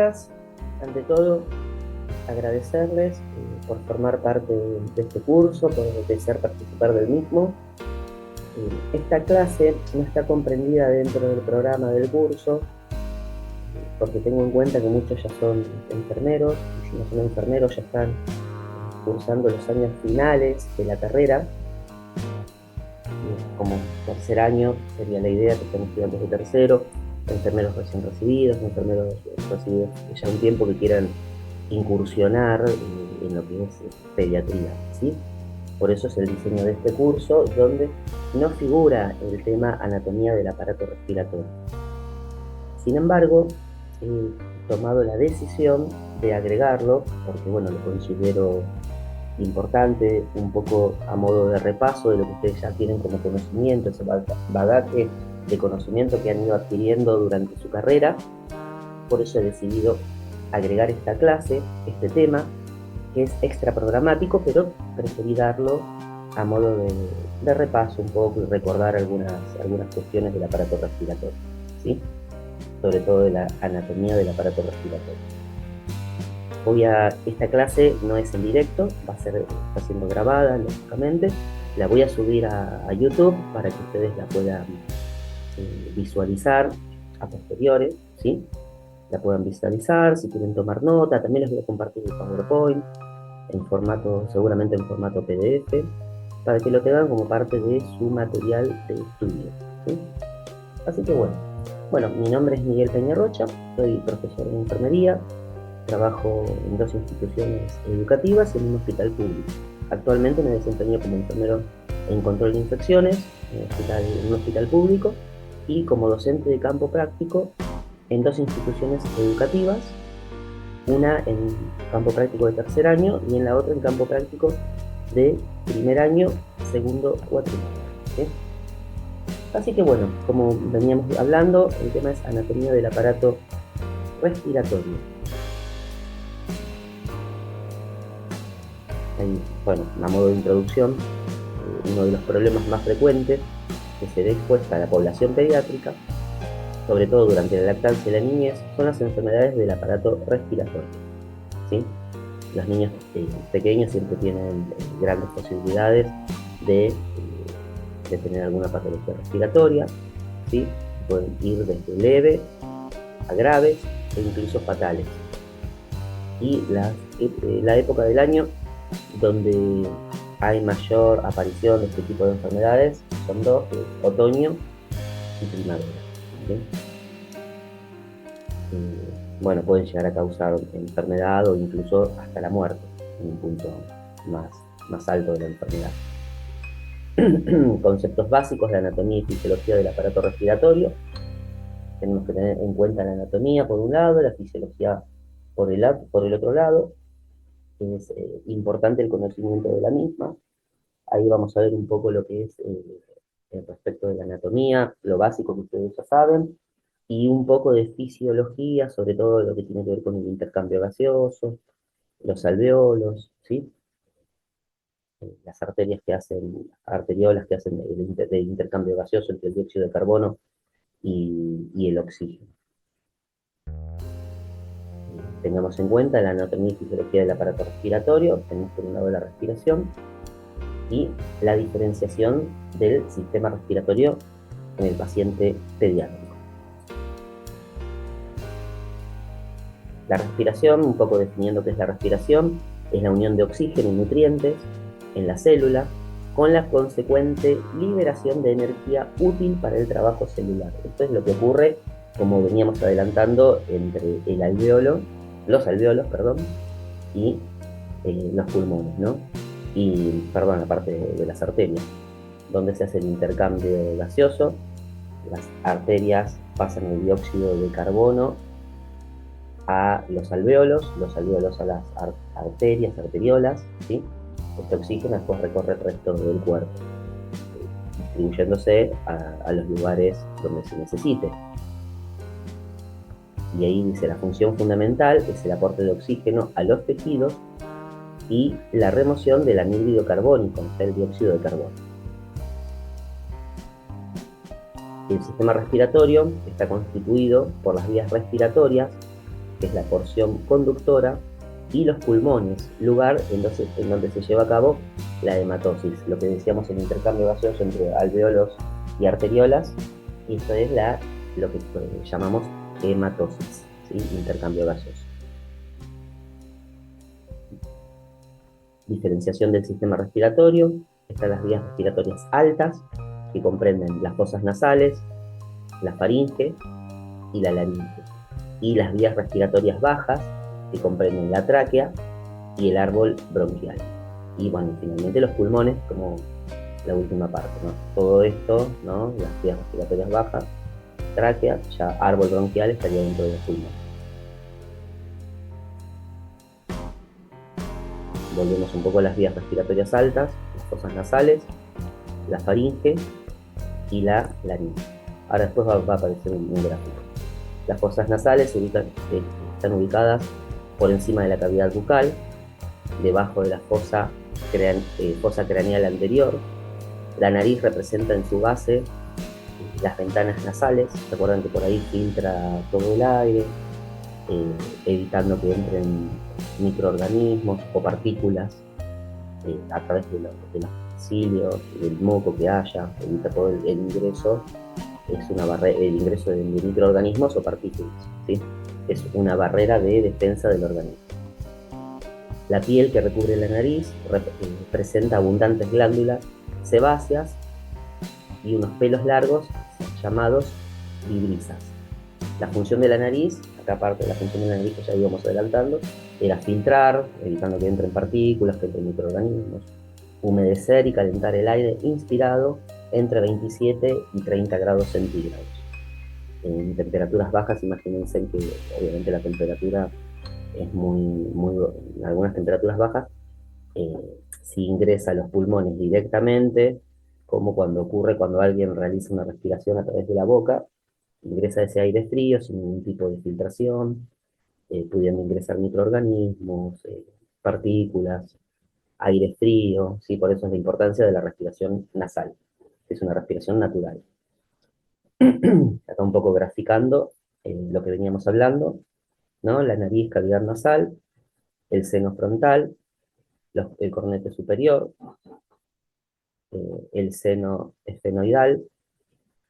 chicas, ante todo, agradecerles por formar parte de este curso, por desear participar del mismo. Esta clase no está comprendida dentro del programa del curso, porque tengo en cuenta que muchos ya son enfermeros, y si no son enfermeros ya están cursando los años finales de la carrera. Como tercer año sería la idea que estén estudiantes de tercero, enfermeros recién recibidos, enfermeros recibidos ya un tiempo que quieran incursionar en lo que es pediatría, ¿sí? Por eso es el diseño de este curso, donde no figura el tema anatomía del aparato respiratorio. Sin embargo, he tomado la decisión de agregarlo, porque bueno, lo considero importante, un poco a modo de repaso de lo que ustedes ya tienen como conocimiento, ese bagaje de conocimiento que han ido adquiriendo durante su carrera. Por eso he decidido agregar esta clase, este tema, que es extra programático, pero preferí darlo a modo de repaso un poco y recordar algunas cuestiones del aparato respiratorio, ¿sí? Sobre todo de la anatomía del aparato respiratorio. Esta clase no es en directo, está siendo grabada, lógicamente. La voy a subir a YouTube para que ustedes la puedan visualizar a posteriores, ¿sí? La puedan visualizar, si quieren tomar nota, también les voy a compartir el PowerPoint, seguramente en formato PDF, para que lo tengan como parte de su material de estudio, ¿sí? Así que bueno, mi nombre es Miguel Peñarrocha, soy profesor de enfermería, trabajo en 2 instituciones educativas y en un hospital público. Actualmente me desempeño como enfermero en control de infecciones en un hospital público y como docente de campo práctico en 2 instituciones educativas, una en campo práctico de tercer año y en la otra en campo práctico de primer año, segundo cuatrimestre, ¿sí? Así que bueno, como veníamos hablando, el tema es anatomía del aparato respiratorio. Bueno, a modo de introducción, uno de los problemas más frecuentes que se ve expuesta a la población pediátrica, sobre todo durante la lactancia y la niñez, son las enfermedades del aparato respiratorio, ¿sí? Los niños pequeños siempre tienen grandes posibilidades de tener alguna patología respiratoria, ¿sí? Pueden ir desde leve a graves e incluso fatales. Y la época del año donde hay mayor aparición de este tipo de enfermedades son 2, otoño y primavera, ¿sí? Bueno, pueden llegar a causar enfermedad o incluso hasta la muerte en un punto más alto de la enfermedad. Conceptos básicos de anatomía y fisiología del aparato respiratorio. Tenemos que tener en cuenta la anatomía por un lado, la fisiología por el otro lado. Es importante el conocimiento de la misma. Ahí vamos a ver un poco lo que es respecto de la anatomía, lo básico que ustedes ya saben, y un poco de fisiología, sobre todo lo que tiene que ver con el intercambio gaseoso, los alveolos, ¿sí? Las arteriolas que hacen el intercambio gaseoso entre el dióxido de carbono y el oxígeno. Tengamos en cuenta la anatomía y fisiología del aparato respiratorio, tenemos por un lado la respiración y la diferenciación del sistema respiratorio en el paciente pediátrico. La respiración, un poco definiendo qué es la respiración, es la unión de oxígeno y nutrientes en la célula con la consecuente liberación de energía útil para el trabajo celular. Esto es lo que ocurre, como veníamos adelantando, entre los alvéolos, y los pulmones, ¿no? La parte de las arterias, donde se hace el intercambio gaseoso, las arterias pasan el dióxido de carbono a los alvéolos a las arterias, arteriolas, ¿sí? Este oxígeno después recorre el resto del cuerpo, distribuyéndose a los lugares donde se necesite. Y ahí dice, la función fundamental es el aporte de oxígeno a los tejidos y la remoción del anhídrido carbónico, el dióxido de carbono. El sistema respiratorio está constituido por las vías respiratorias que es la porción conductora, y los pulmones, lugar en donde se lleva a cabo la hematosis, lo que decíamos el intercambio gaseoso entre alveolos y arteriolas, y esto es lo que llamamos hematosis, ¿sí? Intercambio gaseoso. Diferenciación del sistema respiratorio. Están las vías respiratorias altas, que comprenden las fosas nasales, la faringe y la laringe. Y las vías respiratorias bajas, que comprenden la tráquea y el árbol bronquial. Y bueno, finalmente los pulmones, como la última parte, ¿no? Todo esto, ¿no? Las vías respiratorias bajas, tráquea, ya árbol bronquial estaría dentro de los pulmones. Volvemos un poco a las vías respiratorias altas, las fosas nasales, la faringe y la laringe. Ahora después va a aparecer un gráfico. Las fosas nasales están ubicadas por encima de la cavidad bucal, debajo de la fosa craneal anterior. La nariz representa en su base las ventanas nasales. Recuerdan que por ahí filtra todo el aire, evitando que entren microorganismos o partículas a través de los cilios, del moco que haya, evita todo el ingreso. Es una barrera, el ingreso de microorganismos o partículas, ¿sí? Es una barrera de defensa del organismo. La piel que recubre la nariz presenta abundantes glándulas sebáceas y unos pelos largos llamados vibrisas. La función de la nariz, acá aparte de la función de la nariz que ya íbamos adelantando, era filtrar, evitando que entren partículas, que entren microorganismos, humedecer y calentar el aire inspirado entre 27 y 30 grados centígrados. En temperaturas bajas, imagínense que obviamente la temperatura es en algunas temperaturas bajas, si ingresa a los pulmones directamente, como cuando ocurre cuando alguien realiza una respiración a través de la boca, ingresa ese aire frío sin ningún tipo de filtración, pudiendo ingresar microorganismos, partículas, aire frío, ¿sí? Por eso es la importancia de la respiración nasal, que es una respiración natural. Acá un poco graficando lo que veníamos hablando, ¿no? La nariz, cavidad nasal, el seno frontal, el cornete superior, el seno esfenoidal,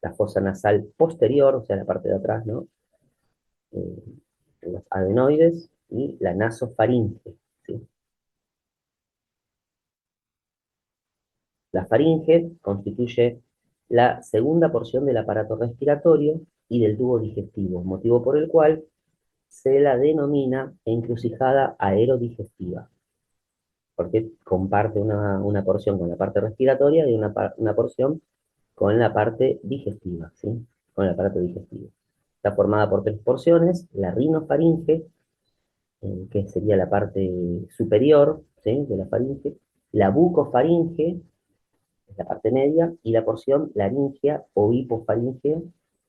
la fosa nasal posterior, o sea, la parte de atrás, ¿no? Los adenoides y la nasofaringe, ¿sí? La faringe constituye la segunda porción del aparato respiratorio y del tubo digestivo, motivo por el cual se la denomina encrucijada aerodigestiva, porque comparte una porción con la parte respiratoria y una porción con la parte digestiva, ¿sí? Con el aparato digestivo. Está formada por tres porciones: la rinofaringe, que sería la parte superior, ¿sí? De la faringe, la bucofaringe, es la parte media, y la porción laringea o hipofaringea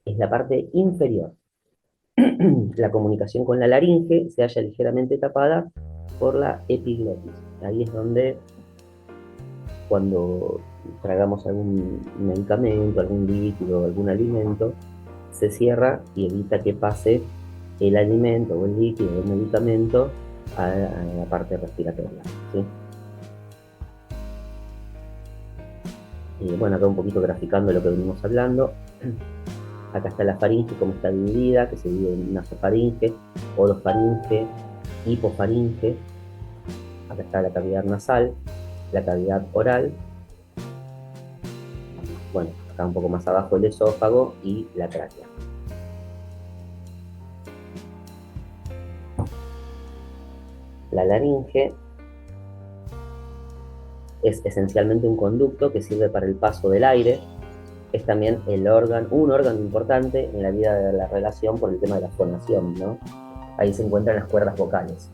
es la parte inferior. La comunicación con la laringe se halla ligeramente tapada por la epiglotis. Ahí es donde, cuando tragamos algún medicamento, algún líquido, algún alimento, se cierra y evita que pase el alimento o el líquido o el medicamento a la parte respiratoria, ¿sí? Y bueno, acá un poquito graficando lo que venimos hablando. Acá está la faringe, cómo está dividida, que se divide en nasofaringe, orofaringe, hipofaringe. Acá está la cavidad nasal, la cavidad oral. Bueno, acá un poco más abajo el esófago y la tráquea. La laringe es esencialmente un conducto que sirve para el paso del aire. Es también un órgano importante en la vida de la relación por el tema de la fonación, ¿no? Ahí se encuentran las cuerdas vocales.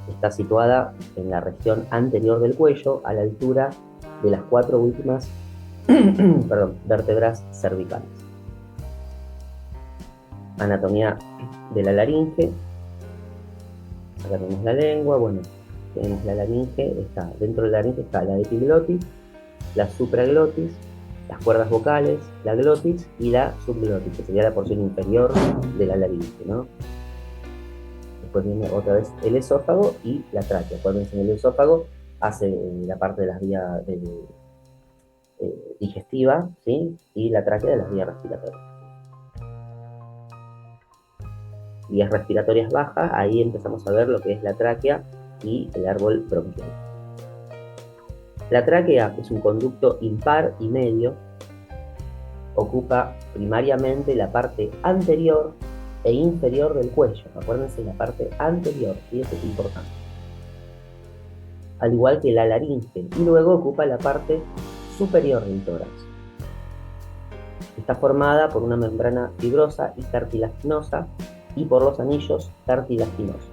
Está situada en la región anterior del cuello, a la altura de las 4 últimas vértebras cervicales. Anatomía de la laringe. Acá tenemos la lengua, bueno, tenemos la laringe, dentro de la laringe está la epiglotis, la supraglotis, las cuerdas vocales, la glotis y la subglotis, que sería la porción inferior de la laringe, ¿no? Después viene otra vez el esófago y la tráquea. Cuando en el esófago hace la parte de las vías digestiva, ¿sí? Y la tráquea de las vías respiratorias. Vías respiratorias bajas, ahí empezamos a ver lo que es la tráquea y el árbol bronquial. La tráquea es un conducto impar y medio, ocupa primariamente la parte anterior e inferior del cuello. Acuérdense, la parte anterior, y eso es importante. Al igual que la laringe, y luego ocupa la parte superior del tórax. Está formada por una membrana fibrosa y cartilaginosa y por los anillos cartilaginosos.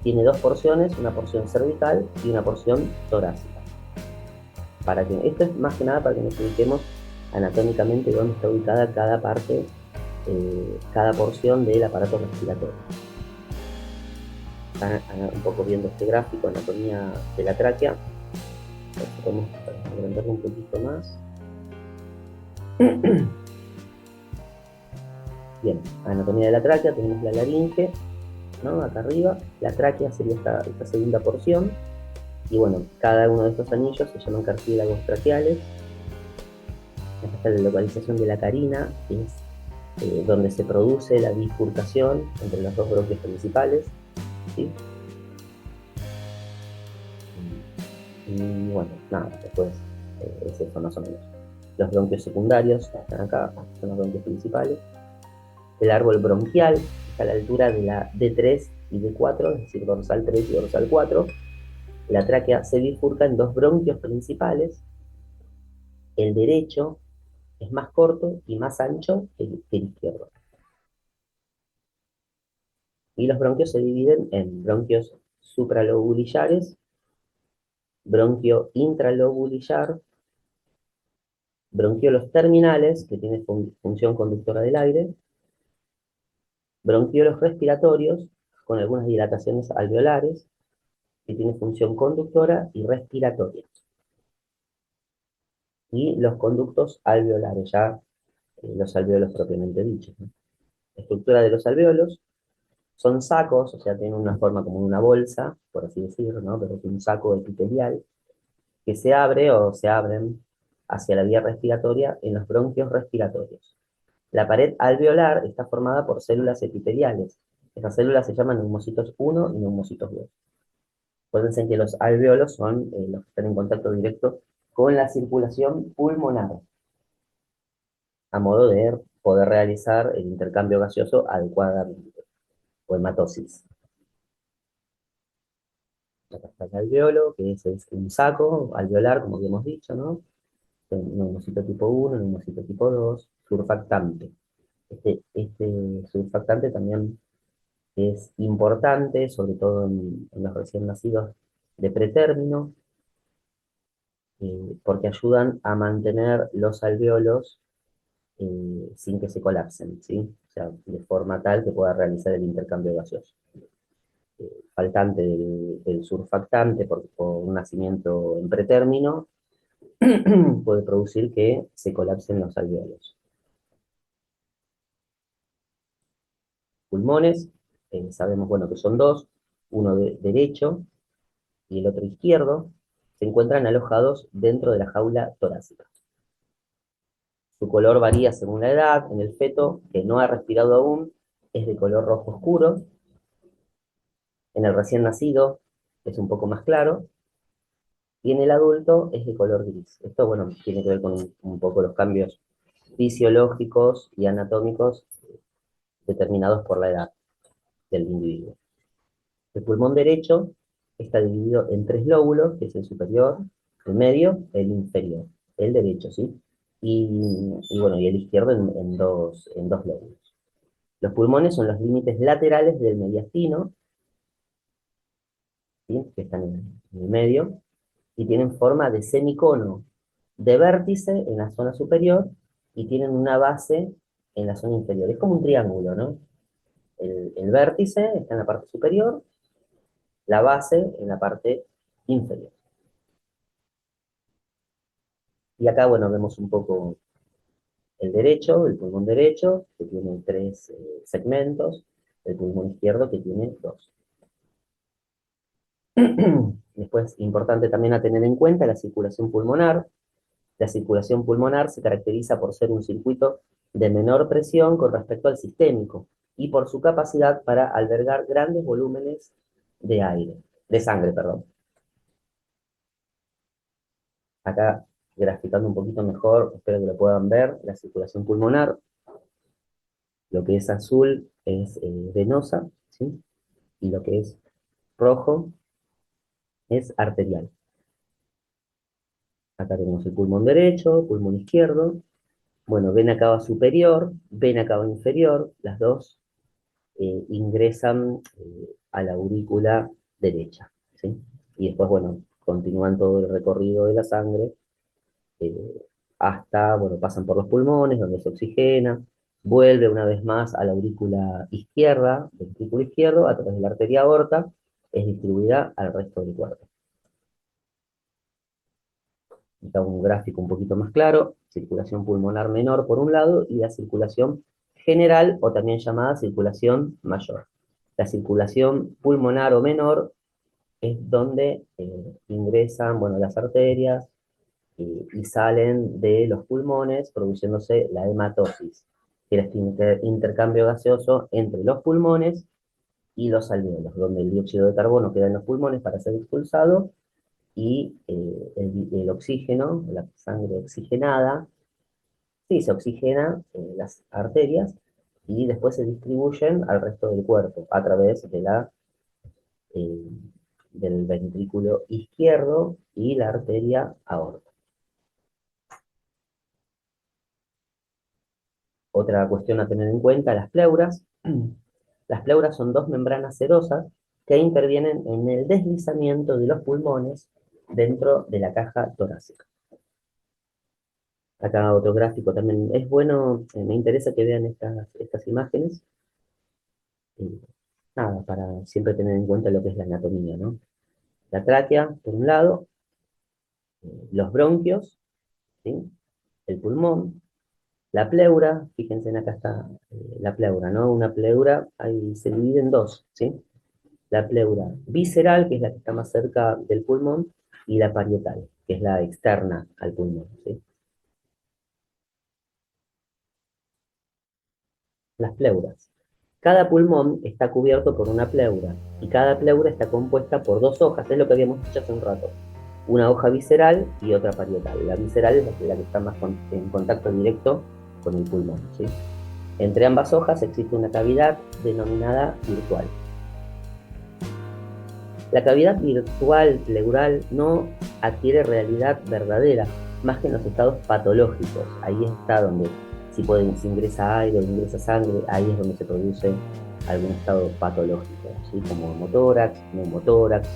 Tiene dos porciones, una porción cervical y una porción torácica. Esto es más que nada para que nos ubiquemos anatómicamente dónde está ubicada cada parte, cada porción del aparato respiratorio. Están un poco viendo este gráfico, anatomía de la tráquea. Podemos agrandarlo un poquito más. Bien, anatomía de la tráquea, tenemos la laringe, ¿no? Acá arriba, la tráquea sería esta segunda porción, y bueno, cada uno de estos anillos se llaman cartílagos traqueales. Acá está la localización de la carina, que es donde se produce la bifurcación entre los dos bronquios principales, ¿sí? Y bueno, nada, después es eso más o menos. Los bronquios secundarios están acá, son los bronquios principales. El árbol bronquial está a la altura de la D3 y D4, es decir, dorsal 3 y dorsal 4. La tráquea se bifurca en dos bronquios principales. El derecho es más corto y más ancho que el izquierdo. Y los bronquios se dividen en bronquios supralobulillares, bronquio intralobulillar, bronquiolos terminales, que tienen función conductora del aire, bronquiolos respiratorios, con algunas dilataciones alveolares, que tienen función conductora y respiratoria. Y los conductos alveolares, ya los alveolos propiamente dichos, ¿no? La estructura de los alveolos son sacos, o sea, tienen una forma como una bolsa, por así decirlo, ¿no? Pero es un saco epitelial que se abre o se abren hacia la vía respiratoria en los bronquios respiratorios. La pared alveolar está formada por células epiteliales. Estas células se llaman neumocitos 1 y neumocitos 2. Acuérdense que los alveolos son los que están en contacto directo con la circulación pulmonar, a modo de poder realizar el intercambio gaseoso adecuadamente, o hematosis. Acá está el alveolo, que es un saco alveolar, como habíamos dicho, ¿no? Neumocito tipo 1, neumocito tipo 2, surfactante. Este surfactante también es importante, sobre todo en los recién nacidos de pretérmino, porque ayudan a mantener los alveolos sin que se colapsen, ¿sí? O sea, de forma tal que pueda realizar el intercambio gaseoso. Faltante del surfactante por un nacimiento en pretérmino puede producir que se colapsen los alveolos. Pulmones, sabemos, bueno, que son dos, uno derecho y el otro izquierdo, se encuentran alojados dentro de la jaula torácica. Su color varía según la edad. En el feto, que no ha respirado aún, es de color rojo oscuro. En el recién nacido es un poco más claro. Y en el adulto es de color gris. Esto, bueno, tiene que ver con un poco los cambios fisiológicos y anatómicos determinados por la edad del individuo. El pulmón derecho está dividido en tres lóbulos, que es el superior, el medio, el inferior. El derecho, ¿sí? Y bueno, y el izquierdo en dos lóbulos. Los pulmones son los límites laterales del mediastino, ¿sí? Que están en el medio, y tienen forma de semicono de vértice en la zona superior y tienen una base en la zona inferior. Es como un triángulo, ¿no? El vértice está en la parte superior, la base en la parte inferior. Y acá, bueno, vemos un poco el derecho, el pulmón derecho, que tiene tres segmentos. el pulmón izquierdo que tiene 2. Después, importante también a tener en cuenta la circulación pulmonar. La circulación pulmonar se caracteriza por ser un circuito de menor presión con respecto al sistémico y por su capacidad para albergar grandes volúmenes de aire, de sangre, perdón. Acá, graficando un poquito mejor, espero que lo puedan ver, la circulación pulmonar. Lo que es azul es venosa, ¿sí? Y lo que es rojo es arterial. Acá tenemos el pulmón derecho, pulmón izquierdo. Bueno, vena cava superior, vena cava inferior, las dos ingresan a la aurícula derecha, ¿sí? Y después, bueno, continúan todo el recorrido de la sangre eh, hasta, bueno, pasan por los pulmones, donde se oxigena, vuelve una vez más a la aurícula izquierda, ventrículo izquierdo, a través de la arteria aorta, es distribuida al resto del cuerpo. Está un gráfico un poquito más claro, circulación pulmonar menor por un lado y la circulación general o también llamada circulación mayor. La circulación pulmonar o menor es donde ingresan, bueno, las arterias y salen de los pulmones produciéndose la hematosis, que es este intercambio gaseoso entre los pulmones y los alveolos, donde el dióxido de carbono queda en los pulmones para ser expulsado y el oxígeno, la sangre oxigenada, sí, se oxigena en las arterias y después se distribuyen al resto del cuerpo a través de eh, del ventrículo izquierdo y la arteria aorta. Otra cuestión a tener en cuenta, las pleuras. Las pleuras son dos membranas serosas que intervienen en el deslizamiento de los pulmones dentro de la caja torácica. Acá otro gráfico también es bueno, me interesa que vean estas imágenes. Eh, Nada, para siempre tener en cuenta lo que es la anatomía, ¿no? La tráquea, por un lado, los bronquios, ¿sí? El pulmón, la pleura, fíjense en acá está la pleura, ¿no? Una pleura ahí se divide en dos, ¿sí? La pleura visceral, que es la que está más cerca del pulmón, y la parietal, que es la externa al pulmón, ¿sí? Las pleuras. Cada pulmón está cubierto por una pleura, y cada pleura está compuesta por dos hojas, es lo que habíamos dicho hace un rato. Una hoja visceral y otra parietal. La visceral es la que está más en contacto directo con el pulmón, ¿sí? Entre ambas hojas existe una cavidad denominada virtual. La cavidad virtual pleural no adquiere realidad verdadera, más que en los estados patológicos. Ahí está donde si ingresa aire o ingresa sangre, ahí es donde se produce algún estado patológico, ¿sí? Como hemotórax, neumotórax.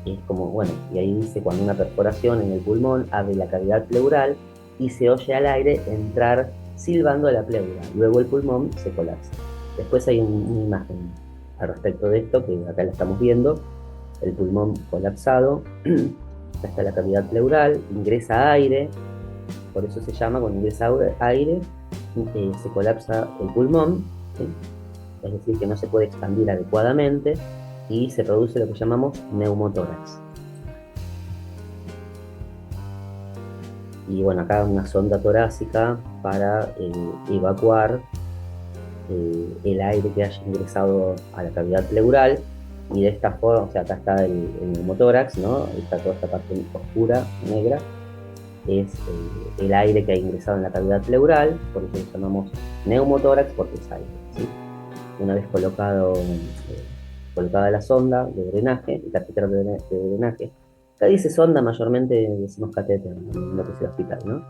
Es como, bueno, y ahí dice cuando una perforación en el pulmón abre la cavidad pleural y se oye al aire entrar silbando a la pleura. Luego el pulmón se colapsa. Después hay una imagen al respecto de esto, que acá la estamos viendo, el pulmón colapsado, acá está la cavidad pleural, ingresa aire, por eso se llama, cuando ingresa aire, se colapsa el pulmón, ¿sí? Es decir, que no se puede expandir adecuadamente y se produce lo que llamamos neumotórax. Y bueno, acá una sonda torácica para evacuar el aire que haya ingresado a la cavidad pleural, y de esta forma, o sea, acá está el neumotórax, ¿no? Está toda esta parte oscura, negra, es el aire que ha ingresado en la cavidad pleural, por eso lo llamamos neumotórax, porque es aire, ¿sí? Una vez colocada la sonda de drenaje, el catéter de drenaje, acá dice sonda, mayormente decimos catéter en lo que es el hospital, ¿no?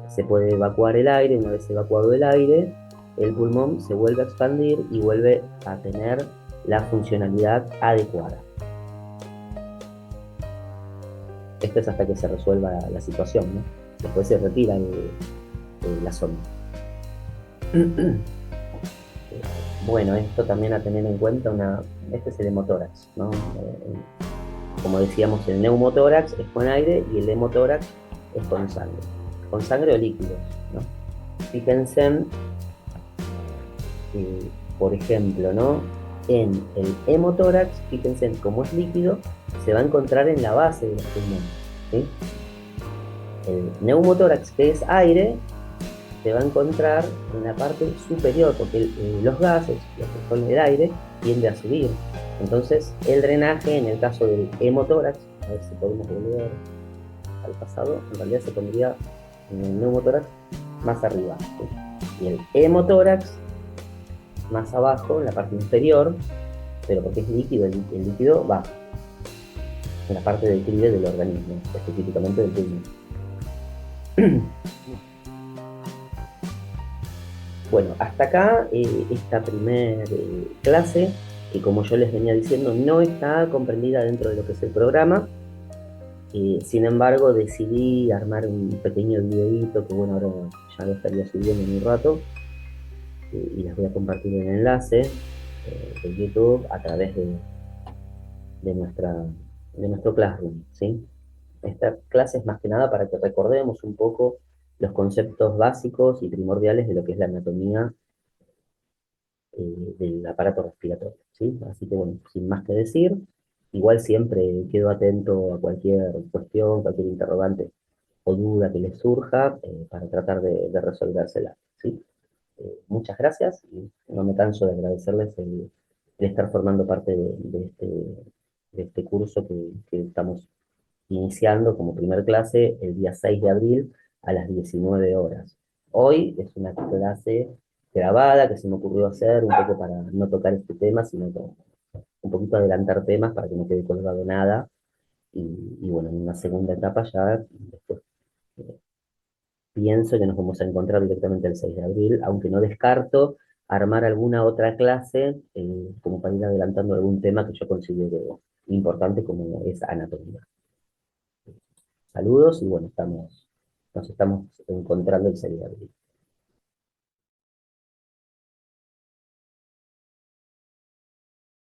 Se puede evacuar el aire. Una vez evacuado el aire, el pulmón se vuelve a expandir y vuelve a tener la funcionalidad adecuada. Esto es hasta que se resuelva la situación, ¿no? Después se retira la sonda. Bueno, esto también a tener en cuenta, este es el hemotórax, ¿no? Como decíamos, el neumotórax es con aire y el hemotórax es con sangre o líquidos, ¿no? Fíjense por ejemplo, ¿no? En el hemotórax, fíjense en cómo es líquido, se va a encontrar en la base de los pulmones, ¿sí? El neumotórax, que es aire, se va a encontrar en la parte superior, porque los gases, lo que son el aire, tiende a subir. Entonces, el drenaje, en el caso del hemotórax, a ver si podemos volver al pasado, en realidad se pondría en el neumotórax más arriba, ¿sí? Y el hemotórax más abajo, en la parte inferior, pero porque es líquido, el líquido va en la parte del declive del organismo, específicamente del pulmón. Bueno, hasta acá esta primer clase, que como yo les venía diciendo, no está comprendida dentro de lo que es el programa. Sin embargo, decidí armar un pequeño videíto que, bueno, ahora ya lo estaría subiendo en un rato, y les voy a compartir el enlace de YouTube a través de, nuestra, de nuestro Classroom, ¿sí? Esta clase es más que nada para que recordemos un poco los conceptos básicos y primordiales de lo que es la anatomía del aparato respiratorio, ¿sí? Así que bueno, sin más que decir, igual siempre quedo atento a cualquier cuestión, cualquier interrogante o duda que les surja para tratar de resolvérsela, ¿sí? Muchas gracias y no me canso de agradecerles el estar formando parte de este curso que estamos iniciando como primer clase el día 6 de abril a las 19 horas. Hoy es una clase grabada que se me ocurrió hacer un poco para no tocar este tema, sino como un poquito adelantar temas para que no quede colgado nada. Y bueno, en una segunda etapa ya después pienso que nos vamos a encontrar directamente el 6 de abril, aunque no descarto armar alguna otra clase como para ir adelantando algún tema que yo considero importante como es anatomía. Saludos y bueno, nos estamos encontrando el 6 de abril.